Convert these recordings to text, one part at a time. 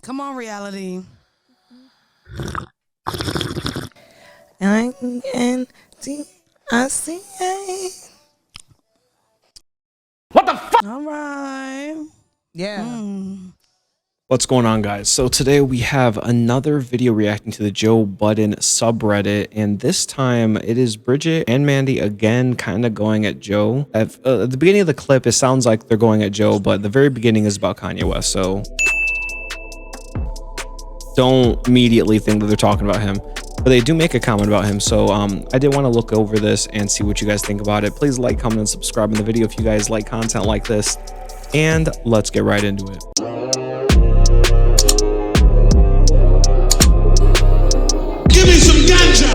Come on, reality. Mandii. What the fuck? All right. Yeah. What's going on, guys? So today we have another video reacting to the Joe Budden subreddit, and this time it is Bridget and Mandii again kind of going at Joe. At the beginning of the clip, it sounds like they're going at Joe, but the very beginning is about Kanye West, so don't immediately think that they're talking about him. But they do make a comment about him, so I did want to look over this and see what you guys think about it. Please like, comment, and subscribe in the video if you guys like content like this, and let's get right into it. Give me some ganja.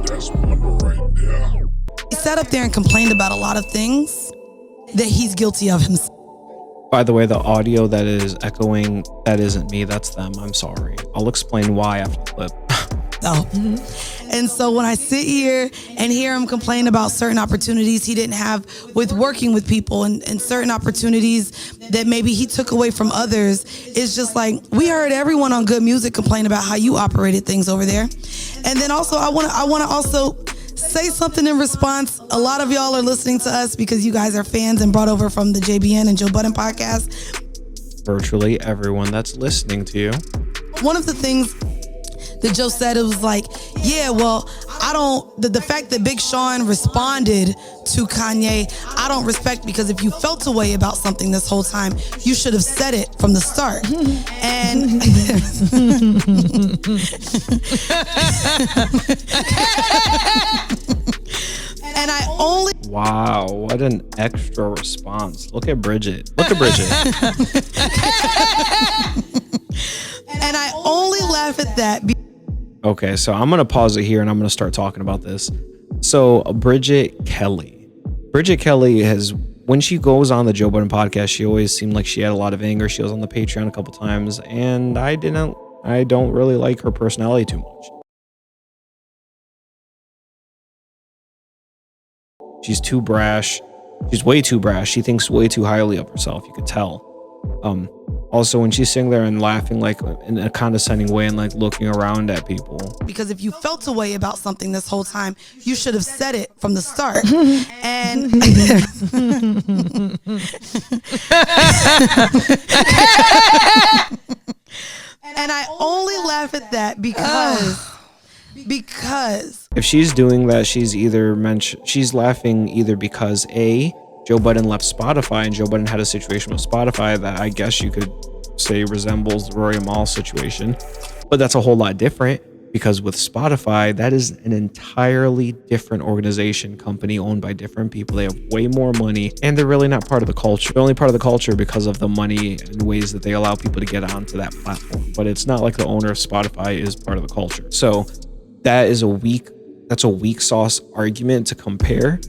That's Mandii right there. He sat up there and complained about a lot of things that he's guilty of himself. By the way, the audio that is echoing, that isn't me, that's them. I'm sorry. I'll explain why after the clip. Oh. And so when I sit here and hear him complain about certain opportunities he didn't have with working with people and certain opportunities that maybe he took away from others, it's just like, we heard everyone on Good Music complain about how you operated things over there. And then also, I want to also say something in response. A lot of y'all are listening to us because you guys are fans and brought over from the JBN and Joe Budden podcast. Virtually everyone that's listening to you. One of the things that Joe said, it was like, yeah, well, the fact that Big Sean responded to Kanye, I don't respect, because if you felt a way about something this whole time, you should have said it from the start. And and I only... Wow, what an extra response. Look at Bridget. Look at Bridget. And I only laugh at that. Okay, so I'm going to pause it here and I'm going to start talking about this. So Bridget Kelly has, when she goes on the Joe Budden podcast, she always seemed like she had a lot of anger. She was on the Patreon a couple times, and I don't really like her personality too much. She's too brash. She's way too brash. She thinks way too highly of herself. You could tell. Also, when she's sitting there and laughing like in a condescending way and like looking around at people. Because if you felt a way about something this whole time, you should have said it from the start. And and I only laugh at that because if she's doing that, she's laughing either because Joe Budden left Spotify, and Joe Budden had a situation with Spotify that I guess you could say resembles the Rory Mal situation, but that's a whole lot different, because with Spotify, that is an entirely different organization, company owned by different people. They have way more money, and they're really not part of the culture. They're only part of the culture because of the money and ways that they allow people to get onto that platform. But it's not like the owner of Spotify is part of the culture. So that's a weak sauce argument to compare.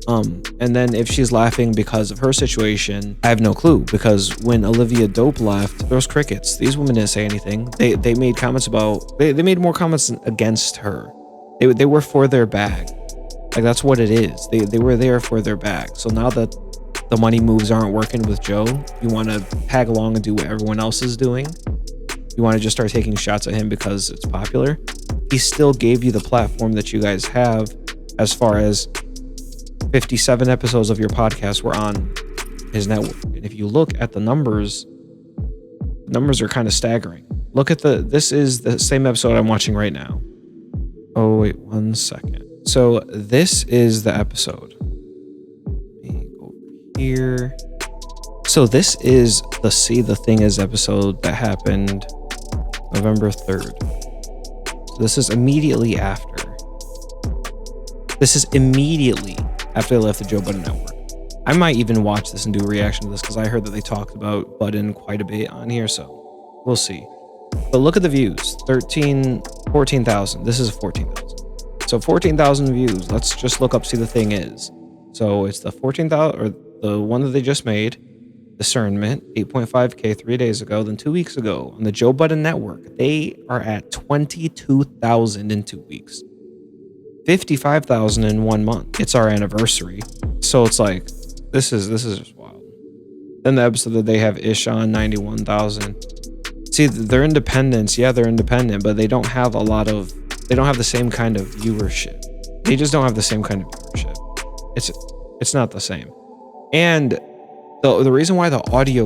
And then if she's laughing because of her situation, I have no clue, because when Olivia Dope left, there was crickets. These women didn't say anything. They made comments about, they made more comments against her. They were for their bag. Like, that's what it is. They were there for their bag. So now that the money moves aren't working with Joe, you want to tag along and do what everyone else is doing. You want to just start taking shots at him because it's popular. He still gave you the platform that you guys have, as far as 57 episodes of your podcast were on his network. And if you look at the numbers are kind of staggering. Look at this is the same episode I'm watching right now. Oh, wait, 1 second. So this is the episode. Let me go here. So this is the See the Thing Is episode that happened November 3rd. So this is immediately after. This is immediately after they left the Joe Budden network. I might even watch this and do a reaction to this, because I heard that they talked about Budden quite a bit on here, so we'll see. But look at the views, 14,000. This is 14,000. So 14,000 views. Let's just look up See the Thing Is. So it's the 14,000, or the one that they just made, Discernment, 8.5K 3 days ago. Then 2 weeks ago on the Joe Budden network, they are at 22,000 in 2 weeks. 55,000 in 1 month. It's our anniversary. So it's like, this is just wild. Then the episode that they have Ish on 91,000. See, they're independents. Yeah, they're independent, but they don't have the same kind of viewership. They just don't have the same kind of viewership. It's not the same. And the reason why the audio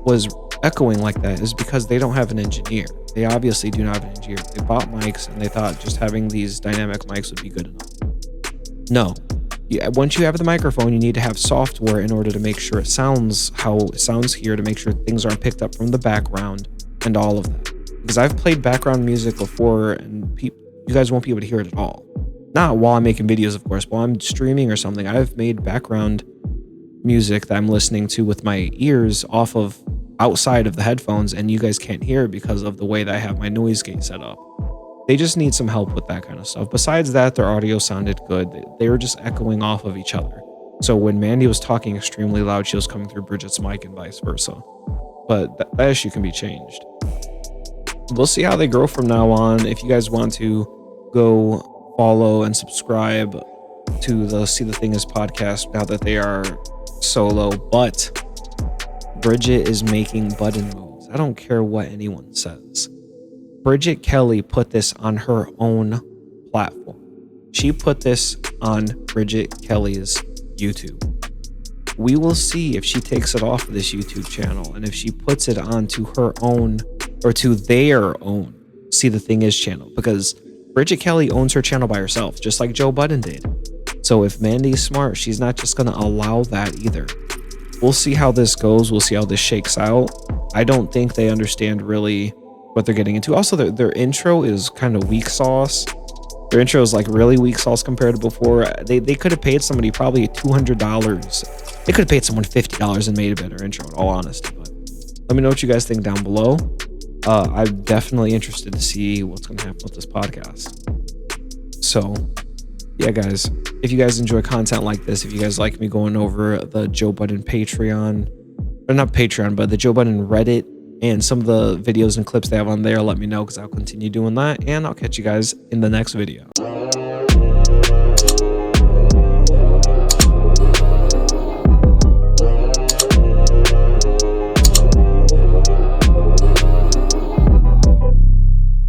was echoing like that is because they don't have an engineer. They obviously do not have an engineer. They bought mics and they thought just having these dynamic mics would be good enough. No. Once you have the microphone, you need to have software in order to make sure it sounds how it sounds here, to make sure things aren't picked up from the background and all of that. Because I've played background music before and you guys won't be able to hear it at all. Not while I'm making videos, of course. While I'm streaming or something, I've made background music that I'm listening to with my ears off of outside of the headphones, and you guys can't hear it because of the way that I have my noise gate set up. They just need some help with that kind of stuff. Besides that, their audio sounded good. They were just echoing off of each other. So when Mandii was talking extremely loud, she was coming through Bridget's mic and vice versa. But that issue can be changed. We'll see how they grow from now on. If you guys want to go follow and subscribe to the See the Thing Is podcast now that they are solo, but Bridget is making Budden moves. I don't care what anyone says. Bridget Kelly put this on her own platform. She put this on Bridget Kelly's YouTube. We will see if she takes it off of this YouTube channel and if she puts it onto her own or to their own See the Thing Is channel, because Bridget Kelly owns her channel by herself, just like Joe Budden did. So if Mandii's smart, she's not just going to allow that either. We'll see how this goes. We'll see how this shakes out. I don't think they understand really what they're getting into. Also, their intro is kind of weak sauce. Their intro is like really weak sauce compared to before. They could have paid somebody probably $200. They could have paid someone $50 and made a better intro, in all honesty. But let me know what you guys think down below. I'm definitely interested to see what's going to happen with this podcast. So, yeah, guys, if you guys enjoy content like this, if you guys like me going over the Joe Budden Patreon, or not Patreon, but the Joe Budden Reddit and some of the videos and clips they have on there, let me know, because I'll continue doing that, and I'll catch you guys in the next video.